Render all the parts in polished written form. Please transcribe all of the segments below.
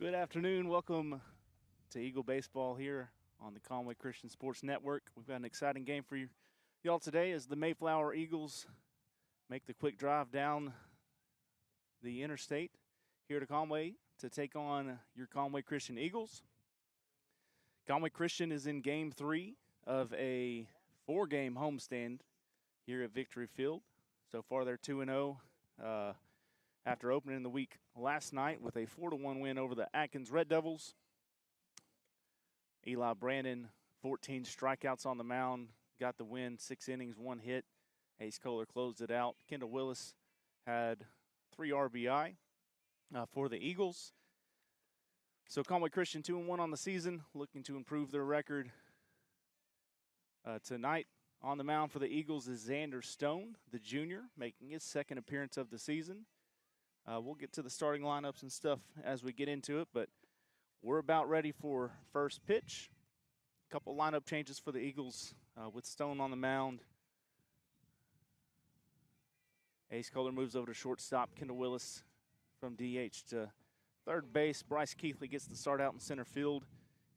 Good afternoon. Welcome to Eagle Baseball here on the Conway Christian Sports Network. We've got an exciting game for y'all today as the Mayflower Eagles make the quick drive down the interstate here to Conway to take on your Conway Christian Eagles. Conway Christian is in Game 3 of a 4-game homestand here at Victory Field. So far, they're 2-0 after opening the week last night with a 4-1 win over the Atkins Red Devils. Eli Brandon, 14 strikeouts on the mound, got the win, 6 innings, 1 hit. Ace Kohler closed it out. Kendall Willis had 3 RBI for the Eagles. So Conway Christian 2-1 on the season, looking to improve their record. Tonight on the mound for the Eagles is Xander Stone, the junior, making his second appearance of the season. We'll get to the starting lineups and stuff as we get into it, but we're about ready for first pitch. A couple lineup changes for the Eagles with Stone on the mound. Ace Kohler moves over to shortstop. Kendall Willis from DH to third base. Bryce Keithley gets the start out in center field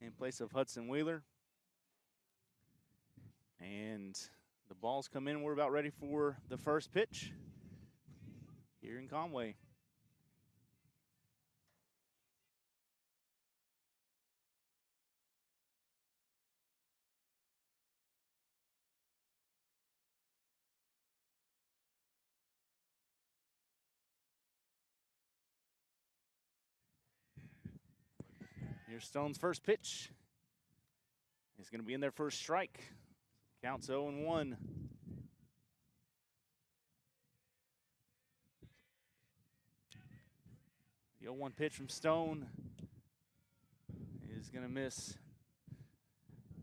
in place of Hudson Wheeler. And the balls come in. We're about ready for the first pitch here in Conway. Here's Stone's first pitch. He's going to be in there for a strike. Counts 0-1. The 0-1 pitch from Stone is going to miss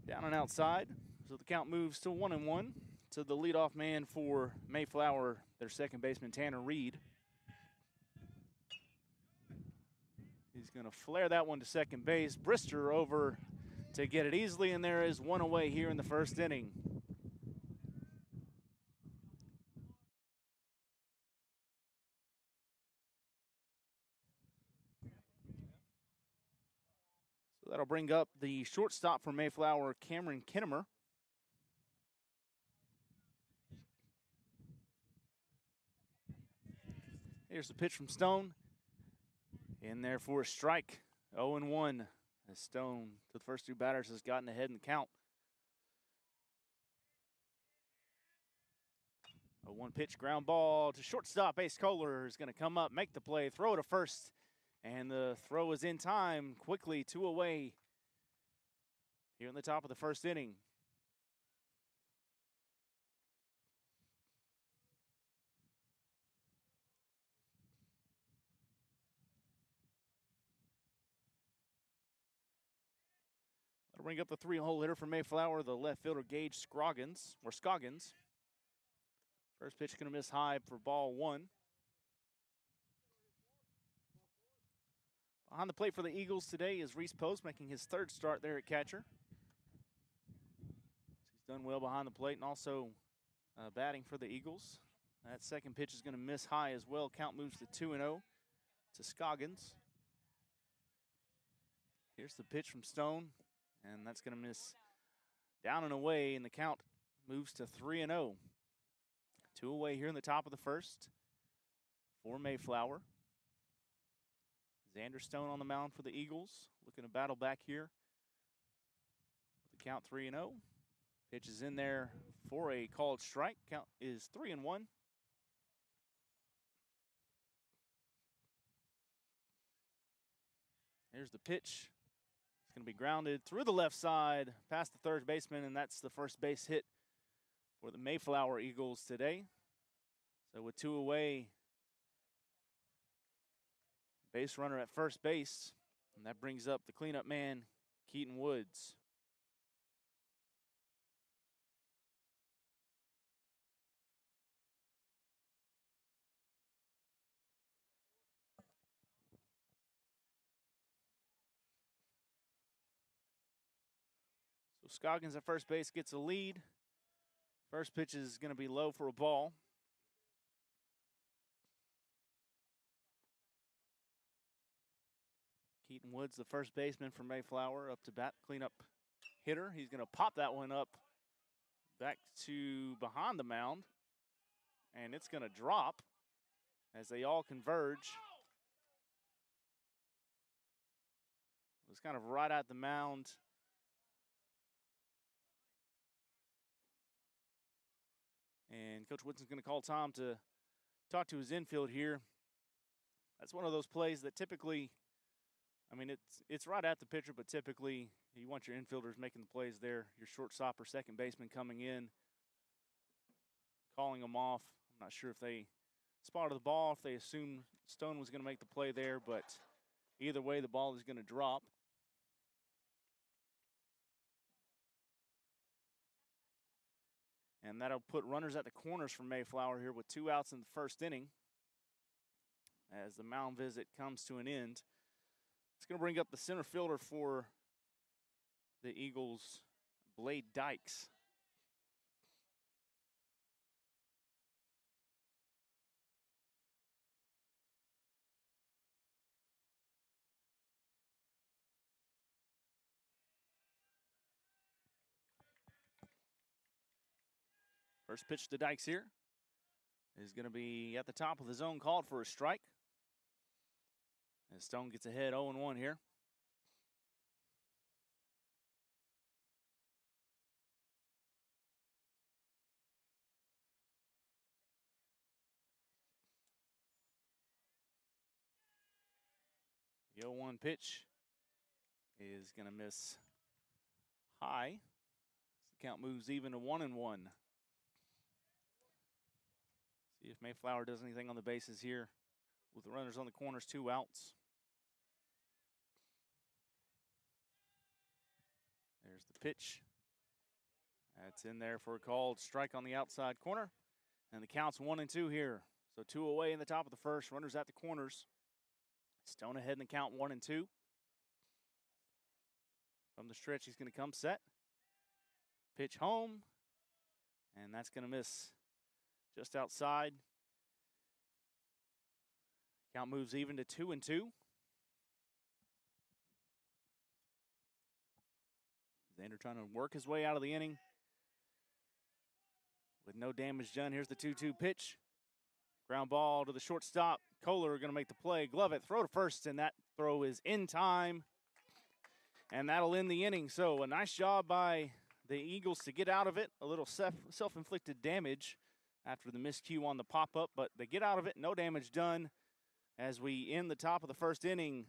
down and outside. So the count moves to 1-1 to the leadoff man for Mayflower, their second baseman, Tanner Reed. He's going to flare that one to second base. Brister over to get it easily, and there is one away here in the first inning. So that'll bring up the shortstop for Mayflower, Cameron Kinnemer. Here's the pitch from Stone. In there for a strike. 0-1 as Stone, to the first 2 batters, has gotten ahead in the count. A 1 pitch ground ball to shortstop. Ace Kohler is going to come up, make the play, throw it to first. And the throw is in time. Quickly, 2 away here in the top of the first inning. That'll bring up the 3-hole hitter for Mayflower, the left fielder Gage Scoggins. First pitch going to miss high for ball 1. Behind the plate for the Eagles today is Reese Post, making his 3rd start there at catcher. He's done well behind the plate and also batting for the Eagles. That second pitch is going to miss high as well. Count moves to 2-0 to Scoggins. Here's the pitch from Stone, and that's going to miss down and away, and the count moves to 3-0. 2 away here in the top of the first for Mayflower. Xander Stone on the mound for the Eagles, looking to battle back here. The count 3-0. Pitch is in there for a called strike. Count is 3-1. Here's the pitch. It's going to be grounded through the left side, past the third baseman, and that's the first base hit for the Mayflower Eagles today. So with 2 away, base runner at first base, and that brings up the cleanup man, Keaton Woods. So Scoggins at first base gets a lead. First pitch is going to be low for a ball. Keaton Woods, the first baseman for Mayflower, up to bat, cleanup hitter. He's going to pop that one up back to behind the mound, and it's going to drop as they all converge. It was kind of right at the mound. And Coach Woodson's going to call time to talk to his infield here. That's one of those plays that typically, I mean, it's right at the pitcher, but typically you want your infielders making the plays there. Your shortstop or second baseman coming in, calling them off. I'm not sure if they spotted the ball, if they assumed Stone was going to make the play there, but either way, the ball is going to drop. And that'll put runners at the corners for Mayflower here with 2 outs in the first inning as the mound visit comes to an end. It's going to bring up the center fielder for the Eagles, Blade Dykes. First pitch to Dykes here is going to be at the top of the zone, called for a strike. As Stone gets ahead 0-1 here. The 0-1 pitch is going to miss high. The count moves even to 1-1. See if Mayflower does anything on the bases here with the runners on the corners, 2 outs. There's the pitch. That's in there for a called strike on the outside corner. And the count's 1-2 here. So 2 away in the top of the first. Runners at the corners. Stone ahead in the count, 1-2. From the stretch, he's going to come set. Pitch home. And that's going to miss just outside. Count moves even to 2-2. Xander trying to work his way out of the inning with no damage done. Here's the 2-2 pitch. Ground ball to the shortstop. Kohler going to make the play. Glove it, throw to first, and that throw is in time. And that'll end the inning. So a nice job by the Eagles to get out of it. A little self-inflicted damage after the miscue on the pop-up, but they get out of it. No damage done as we end the top of the first inning.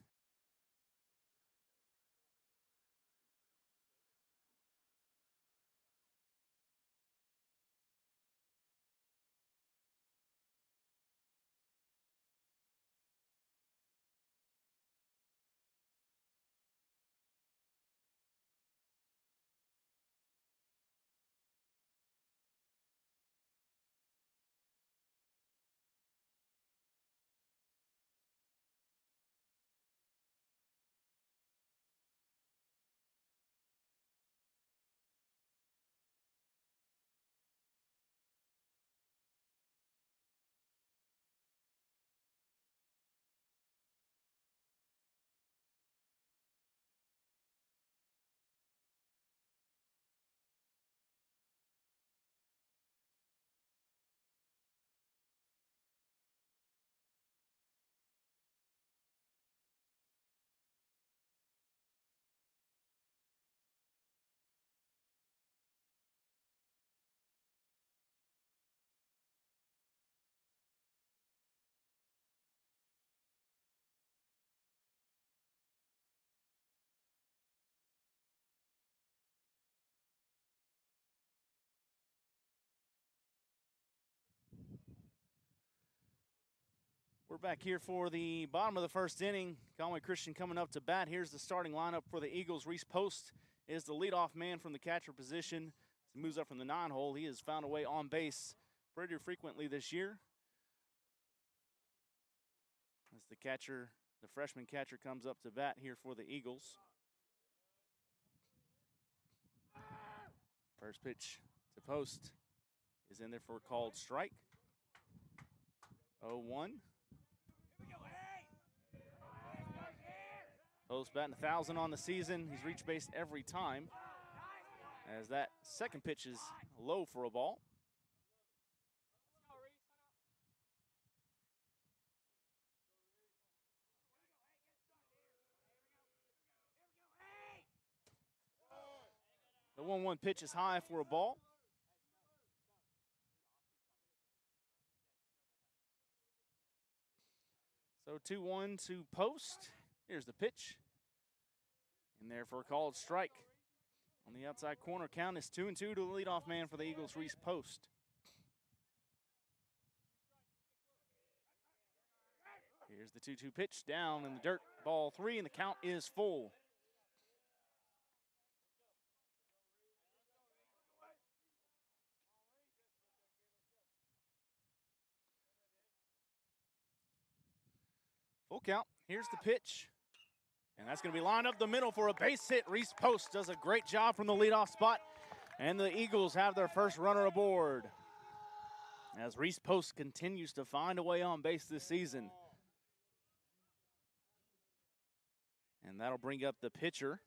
We're back here for the bottom of the first inning. Conway Christian coming up to bat. Here's the starting lineup for the Eagles. Reese Post is the leadoff man from the catcher position. As he moves up from the 9-hole, he has found a way on base pretty frequently this year. As the catcher, the freshman catcher, comes up to bat here for the Eagles. First pitch to Post is in there for a called strike. 0-1. Post batting 1,000 on the season. He's reached base every time, as that second pitch is low for a ball. The 1-1 pitch is high for a ball. So 2-1 to Post. Here's the pitch. In there for a called strike. On the outside corner, count is 2-2 to the leadoff man for the Eagles, Reese Post. Here's the 2-2 pitch down in the dirt. Ball 3, and the count is full. Full count. Here's the pitch. And that's going to be lined up the middle for a base hit. Reese Post does a great job from the leadoff spot. And the Eagles have their first runner aboard, as Reese Post continues to find a way on base this season. And that'll bring up the pitcher,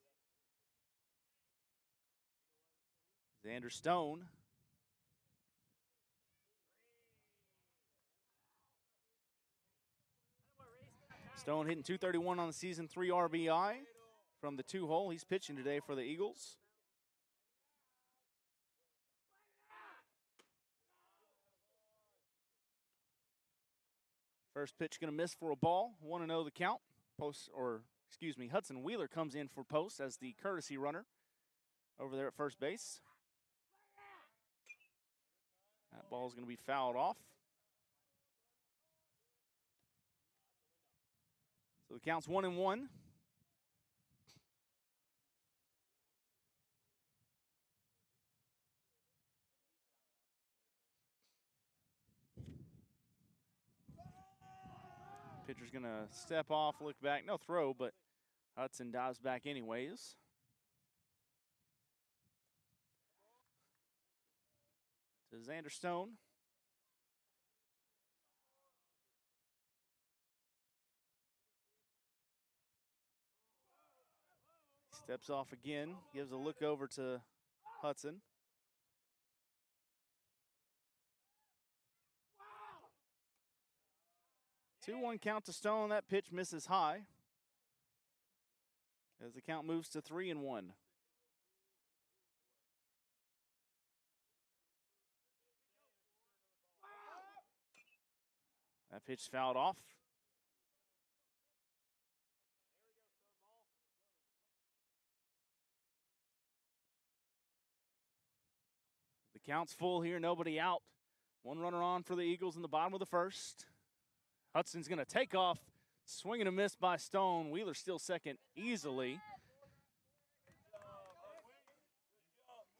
Xander Stone. Stone hitting .231 on the season, 3 RBI from the 2-hole. He's pitching today for the Eagles. First pitch going to miss for a ball. 1-0 the count. Hudson Wheeler comes in for Post as the courtesy runner over there at first base. That ball is going to be fouled off. So the count's 1-1. Pitcher's going to step off, look back. No throw, but Hudson dives back anyways. To Xander Stone. Steps off again, gives a look over to Hudson. Wow. 2-1 count to Stone. That pitch misses high, as the count moves to 3-1. That pitch fouled off. The count's full here, nobody out. One runner on for the Eagles in the bottom of the first. Hudson's going to take off. Swing and a miss by Stone. Wheeler still second easily.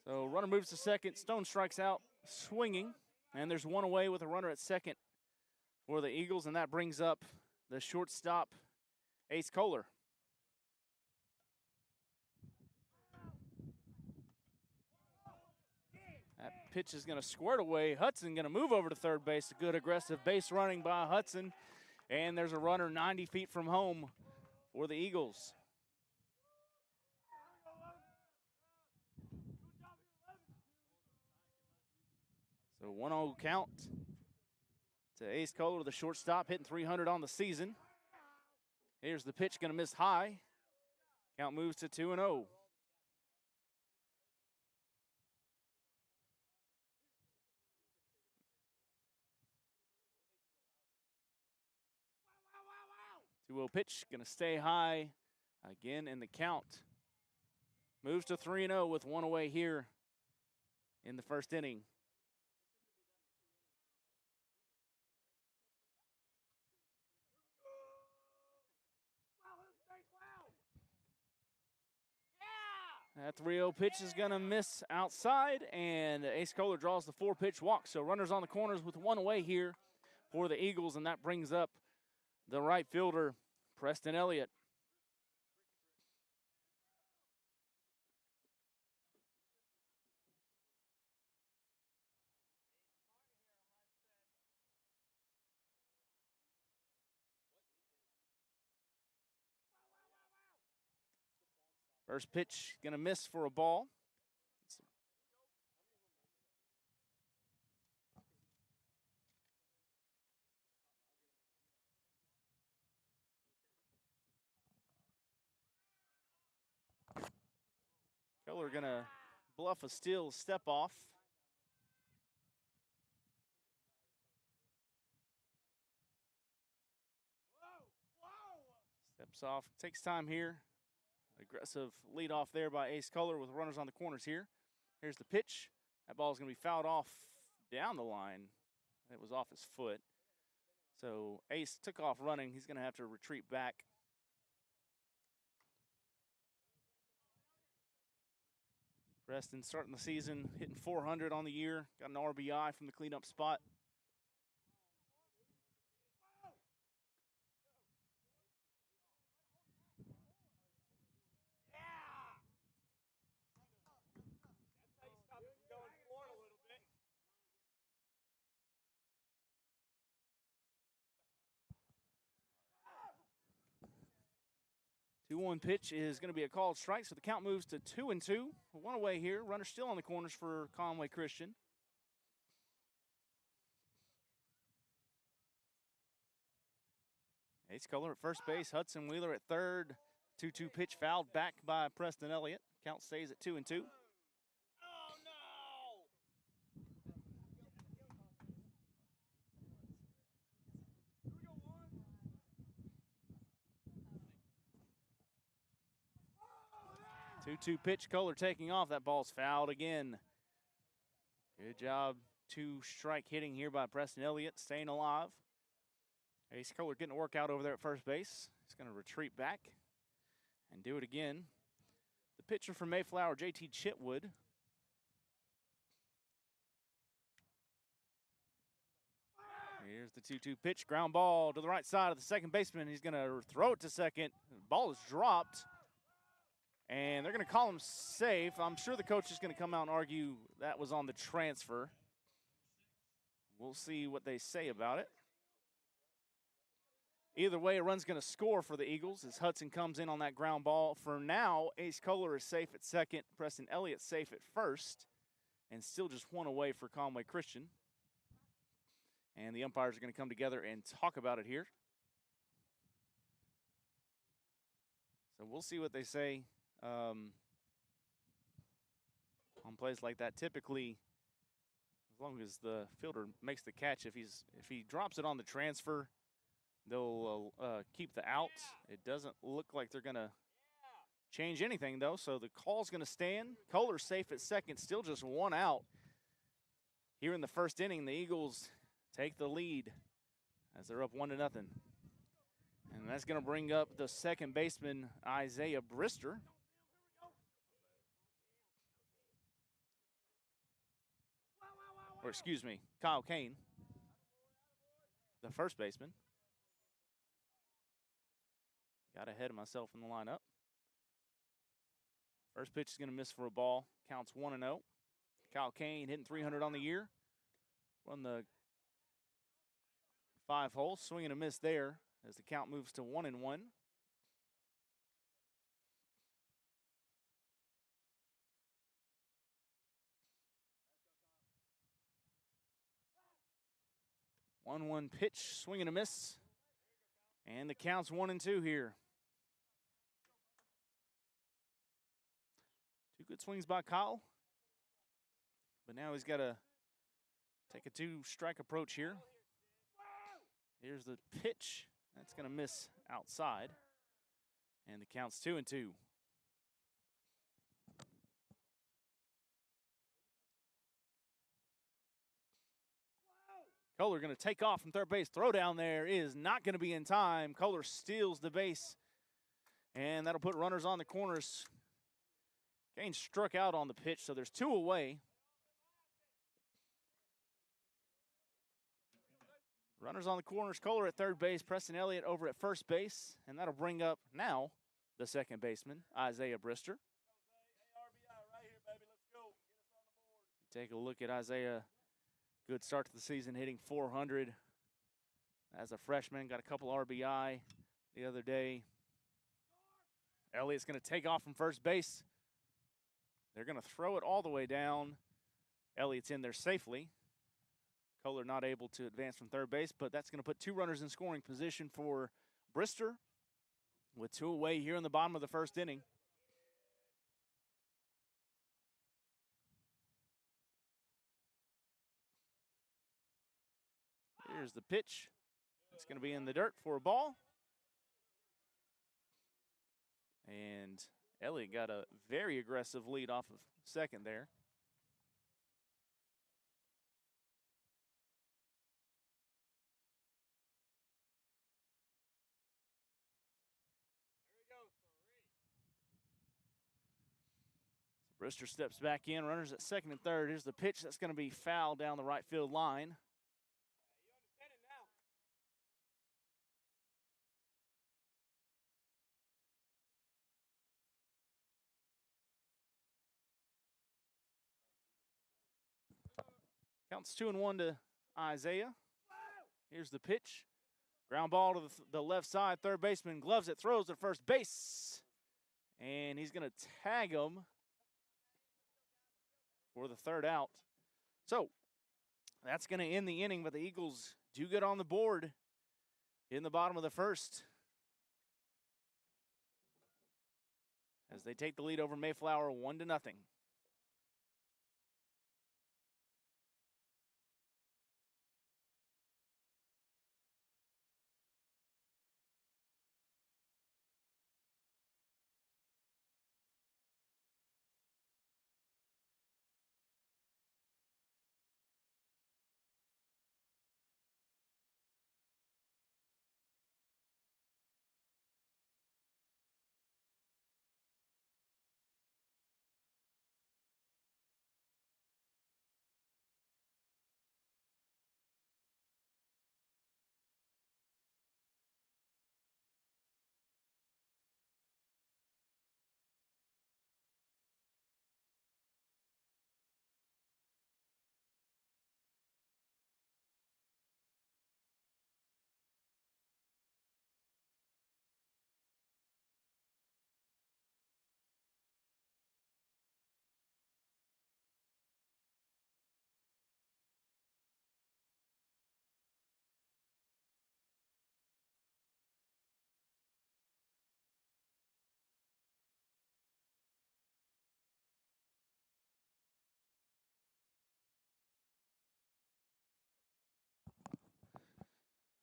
So runner moves to second. Stone strikes out swinging. And there's one away with a runner at second for the Eagles. And that brings up the shortstop, Ace Kohler. That pitch is going to squirt away. Hudson going to move over to third base. A good aggressive base running by Hudson. And there's a runner 90 feet from home for the Eagles. So 1-0 count to Ace Kohler, the shortstop, hitting .300 on the season. Here's the pitch, going to miss high. Count moves to 2-0. Two-0 pitch, going to stay high again, and the count moves to 3-0 with one away here in the first inning. That 3-0 pitch is going to miss outside, and Ace Kohler draws the 4-pitch walk. So runners on the corners with one away here for the Eagles, and that brings up the right fielder, Preston Elliott. First pitch going to miss for a ball. Keller going to bluff a steal step off. Steps off, takes time here. Aggressive lead off there by Ace Keller with runners on the corners here. Here's the pitch. That ball is going to be fouled off down the line. It was off his foot. So Ace took off running. He's going to have to retreat back. Preston starting the season, hitting 400 on the year. Got an RBI from the cleanup spot. Two-one pitch is going to be a called strike, so the count moves to 2-2. One away here. Runner still on the corners for Conway Christian. Ace Keller at first base. Hudson Wheeler at third. 2-2 pitch fouled back by Preston Elliott. Count stays at 2-2. Oh, no! 2-2 pitch. Keller taking off. That ball's fouled again. Good job. Two-strike hitting here by Preston Elliott, staying alive. Ace Keller getting a workout over there at first base. He's going to retreat back and do it again. The pitcher from Mayflower, JT Chitwood. Here's the 2-2 pitch. Ground ball to the right side of the second baseman. He's going to throw it to second. The ball is dropped. And they're going to call him safe. I'm sure the coach is going to come out and argue that was on the transfer. We'll see what they say about it. Either way, a run's going to score for the Eagles as Hudson comes in on that ground ball. For now, Ace Keller is safe at second. Preston Elliott safe at first. And still just one away for Conway Christian. And the umpires are going to come together and talk about it here. So we'll see what they say. On plays like that, typically, as long as the fielder makes the catch, if he drops it on the transfer, they'll keep the out. It doesn't look like they're going to change anything, though, so the call's going to stand. Kohler's safe at second, still just one out. Here in the first inning, the Eagles take the lead as they're up 1-0. And that's going to bring up the second baseman, Isaiah Brister. Or excuse me, Kyle Kane, the first baseman. Got ahead of myself in the lineup. First pitch is going to miss for a ball. Counts 1-0. Kyle Kane hitting 300 on the year. Run the 5 hole. Swing and a miss there as the count moves to 1-1. 1-1 pitch, swing and a miss. And the count's 1-2 here. Two good swings by Kyle. But now he's got to take a 2-strike approach here. Here's the pitch. That's going to miss outside. And the count's 2-2. Kohler going to take off from third base. Throw down there is not going to be in time. Kohler steals the base. And that'll put runners on the corners. Kane struck out on the pitch, so there's 2 away. Runners on the corners. Kohler at third base. Preston Elliott over at first base. And that'll bring up now the second baseman, Isaiah Brister. Take a look at Isaiah. Good start to the season, hitting 400 as a freshman. Got a couple RBI the other day. Elliott's going to take off from first base. They're going to throw it all the way down. Elliott's in there safely. Kohler not able to advance from third base, but that's going to put 2 runners in scoring position for Brister with 2 away here in the bottom of the first inning. Here's the pitch. It's going to be in the dirt for a ball. And Elliott got a very aggressive lead off of second there. Brister steps back in, runners at second and third. Here's the pitch that's going to be foul down the right field line. Counts 2-1 to Isaiah. Here's the pitch. Ground ball to the left side. Third baseman gloves it, throws to first base. And he's going to tag him for the third out. So that's going to end the inning, but the Eagles do get on the board in the bottom of the first as they take the lead over Mayflower 1-0.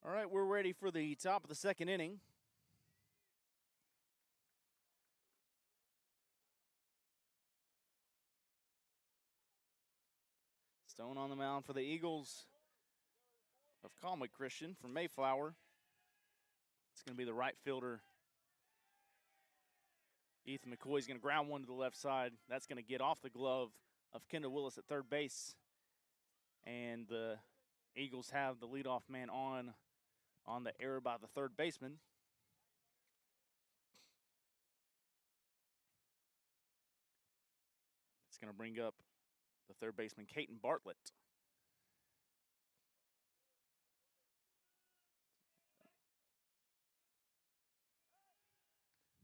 All right, we're ready for the top of the second inning. Stone on the mound for the Eagles of Conway Christian from Mayflower. It's going to be the right fielder. Ethan McCoy's going to ground one to the left side. That's going to get off the glove of Kendall Willis at third base. And the Eagles have the leadoff man on the error by the third baseman. It's going to bring up the third baseman, Caton Bartlett.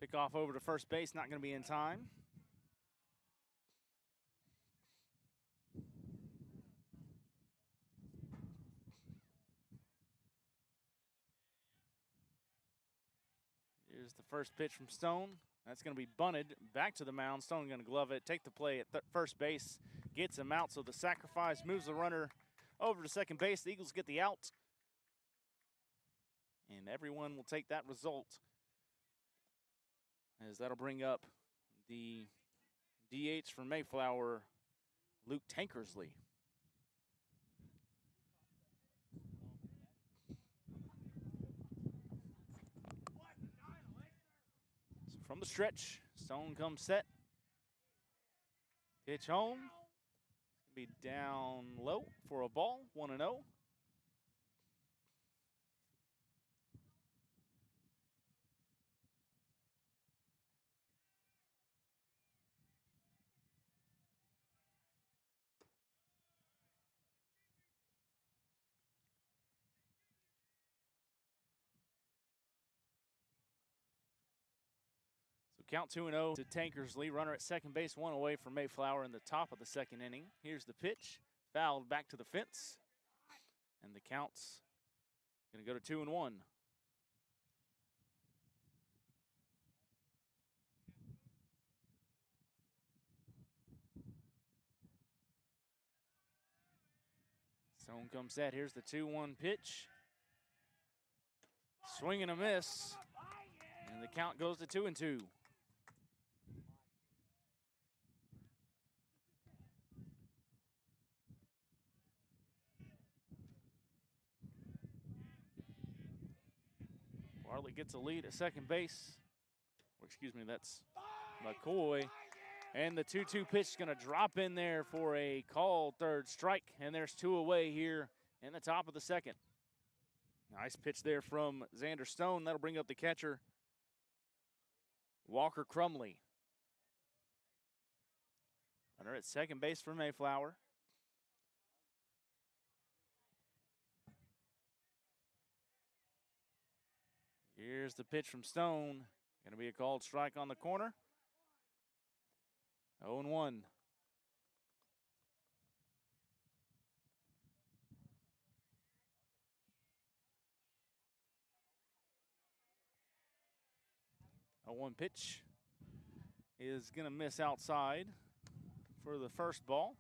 Pick off over to first base, not going to be in time. Here's the first pitch from Stone. That's going to be bunted back to the mound. Stone going to glove it, take the play at first base, gets him out. So the sacrifice moves the runner over to second base. The Eagles get the out. And everyone will take that result, as that'll bring up the DH for Mayflower, Luke Tankersley. So from the stretch, Stone comes set. Pitch home. Be down low for a ball, 1-0. So count 2-0 to Tankersley. Runner at second base, one away from Mayflower in the top of the second inning. Here's the pitch, fouled back to the fence, and the count's going to go to 2-1. Stone comes set. Here's the 2-1 pitch. Swing and a miss, and the count goes to 2-2. Bartlett gets a lead at second base. Or excuse me, that's McCoy. And the 2-2 pitch is going to drop in there for a called third strike. And there's two away here in the top of the second. Nice pitch there from Xander Stone. That'll bring up the catcher, Walker Crumley. Runner at second base for Mayflower. Here's the pitch from Stone. Going to be a called strike on the corner. 0-1. A 1 pitch is going to miss outside for the first ball.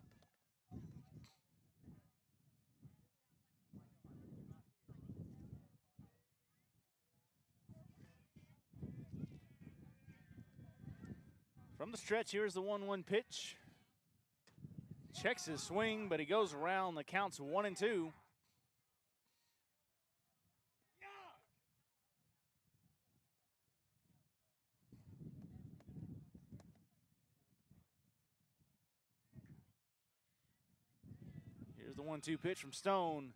From the stretch, here's the 1-1 pitch. Checks his swing, but he goes around. The count's 1-2. Here's the 1-2 pitch from Stone,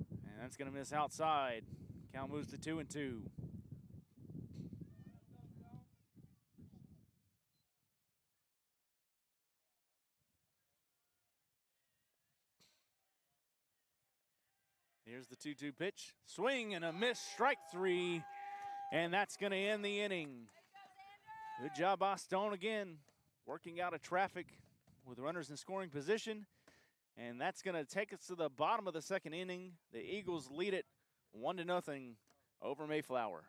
and that's going to miss outside. Count moves to 2-2. Here's the 2-2 pitch. Swing and a miss, strike three, and that's going to end the inning. Good job by Stone again, working out of traffic with runners in scoring position. And that's going to take us to the bottom of the second inning. The Eagles lead it 1-0 over Mayflower.